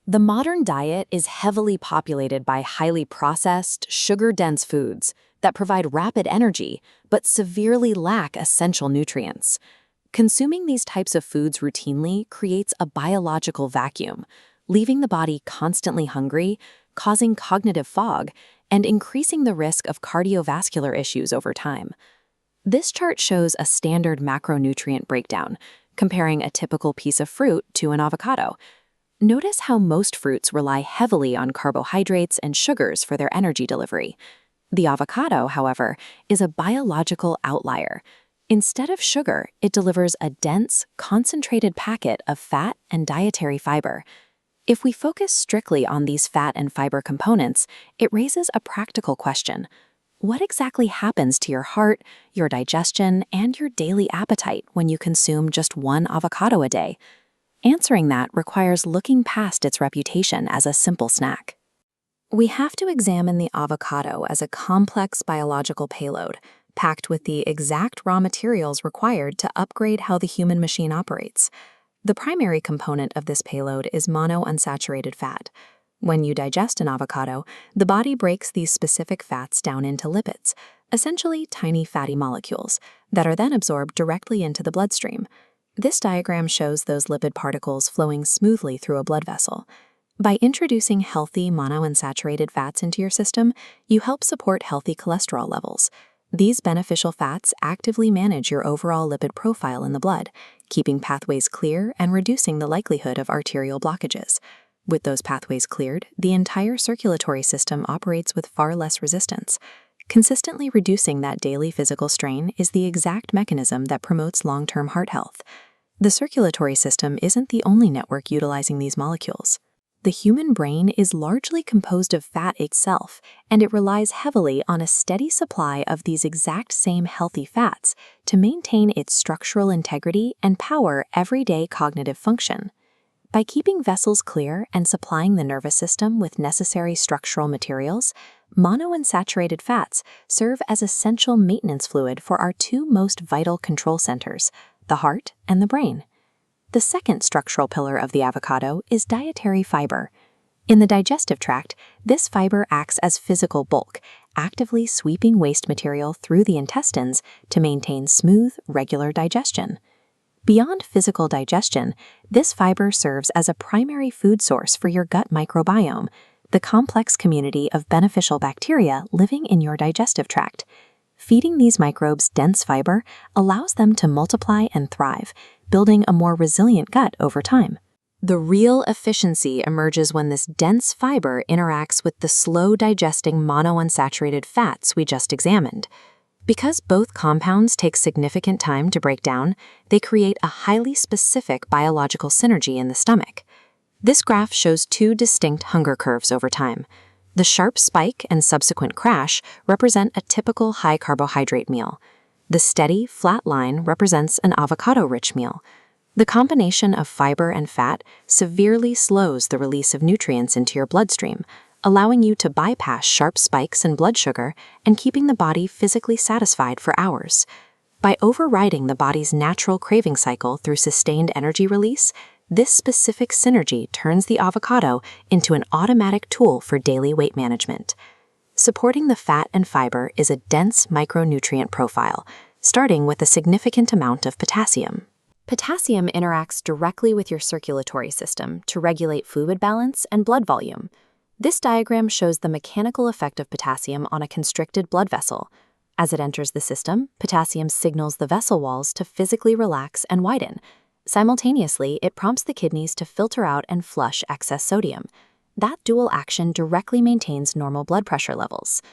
The modern diet is heavily populated by highly processed, sugar-dense foods that provide rapid energy but severely lack essential nutrients. Consuming these types of foods routinely creates a biological vacuum, leaving the body constantly hungry, causing cognitive fog, and increasing the risk of cardiovascular issues over time. This chart shows a standard macronutrient breakdown, comparing a typical piece of fruit to an avocado. Notice how most fruits rely heavily on carbohydrates and sugars for their energy delivery. The avocado, however, is a biological outlier. Instead of sugar, it delivers a dense, concentrated packet of fat and dietary fiber. If we focus strictly on these fat and fiber components, it raises a practical question. What exactly happens to your heart, your digestion, and your daily appetite when you consume just one avocado a day? Answering that requires looking past its reputation as a simple snack. We have to examine the avocado as a complex biological payload, packed with the exact raw materials required to upgrade how the human machine operates. The primary component of this payload is monounsaturated fat. When you digest an avocado, the body breaks these specific fats down into lipids, essentially tiny fatty molecules, that are then absorbed directly into the bloodstream. This diagram shows those lipid particles flowing smoothly through a blood vessel. By introducing healthy monounsaturated fats into your system, you help support healthy cholesterol levels. These beneficial fats actively manage your overall lipid profile in the blood, keeping pathways clear and reducing the likelihood of arterial blockages. With those pathways cleared, the entire circulatory system operates with far less resistance. Consistently reducing that daily physical strain is the exact mechanism that promotes long-term heart health. The circulatory system isn't the only network utilizing these molecules. The human brain is largely composed of fat itself, and it relies heavily on a steady supply of these exact same healthy fats to maintain its structural integrity and power everyday cognitive function. By keeping vessels clear and supplying the nervous system with necessary structural materials, monounsaturated fats serve as essential maintenance fluid for our two most vital control centers, the heart and the brain. The second structural pillar of the avocado is dietary fiber. In the digestive tract, this fiber acts as physical bulk, actively sweeping waste material through the intestines to maintain smooth, regular digestion. Beyond physical digestion, this fiber serves as a primary food source for your gut microbiome, the complex community of beneficial bacteria living in your digestive tract. Feeding these microbes dense fiber allows them to multiply and thrive, building a more resilient gut over time. The real efficiency emerges when this dense fiber interacts with the slow-digesting monounsaturated fats we just examined. Because both compounds take significant time to break down, they create a highly specific biological synergy in the stomach. This graph shows two distinct hunger curves over time. The sharp spike and subsequent crash represent a typical high-carbohydrate meal. The steady, flat line represents an avocado-rich meal. The combination of fiber and fat severely slows the release of nutrients into your bloodstream, allowing you to bypass sharp spikes in blood sugar and keeping the body physically satisfied for hours. By overriding the body's natural craving cycle through sustained energy release, this specific synergy turns the avocado into an automatic tool for daily weight management. Supporting the fat and fiber is a dense micronutrient profile, starting with a significant amount of potassium. Potassium interacts directly with your circulatory system to regulate fluid balance and blood volume. This diagram shows the mechanical effect of potassium on a constricted blood vessel. As it enters the system, potassium signals the vessel walls to physically relax and widen. Simultaneously, it prompts the kidneys to filter out and flush excess sodium. That dual action directly maintains normal blood pressure levels.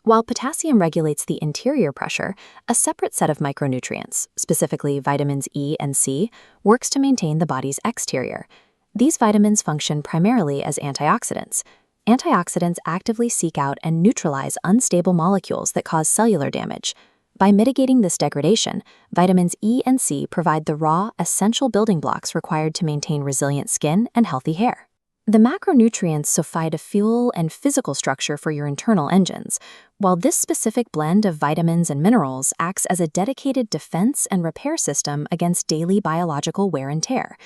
While potassium regulates the interior pressure, a separate set of micronutrients, specifically vitamins E and C, works to maintain the body's exterior. These vitamins function primarily as antioxidants. Antioxidants actively seek out and neutralize unstable molecules that cause cellular damage. By mitigating this degradation, vitamins E and C provide the raw, essential building blocks required to maintain resilient skin and healthy hair. The macronutrients supply a fuel and physical structure for your internal engines, while this specific blend of vitamins and minerals acts as a dedicated defense and repair system against daily biological wear and tear.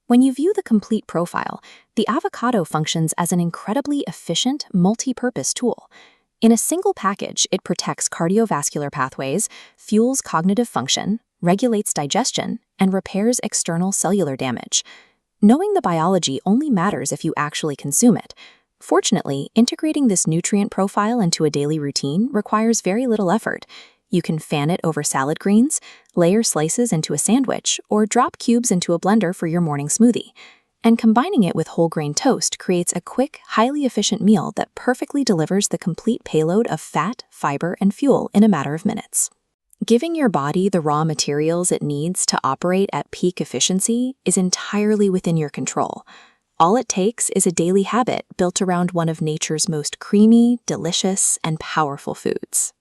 When you view the complete profile, the avocado functions as an incredibly efficient, multi-purpose tool. In a single package, it protects cardiovascular pathways, fuels cognitive function, regulates digestion, and repairs external cellular damage. Knowing the biology only matters if you actually consume it. Fortunately, integrating this nutrient profile into a daily routine requires very little effort. You can fan it over salad greens, layer slices into a sandwich, or drop cubes into a blender for your morning smoothie. And combining it with whole grain toast creates a quick, highly efficient meal that perfectly delivers the complete payload of fat, fiber, and fuel in a matter of minutes. Giving your body the raw materials it needs to operate at peak efficiency is entirely within your control. All it takes is a daily habit built around one of nature's most creamy, delicious, and powerful foods.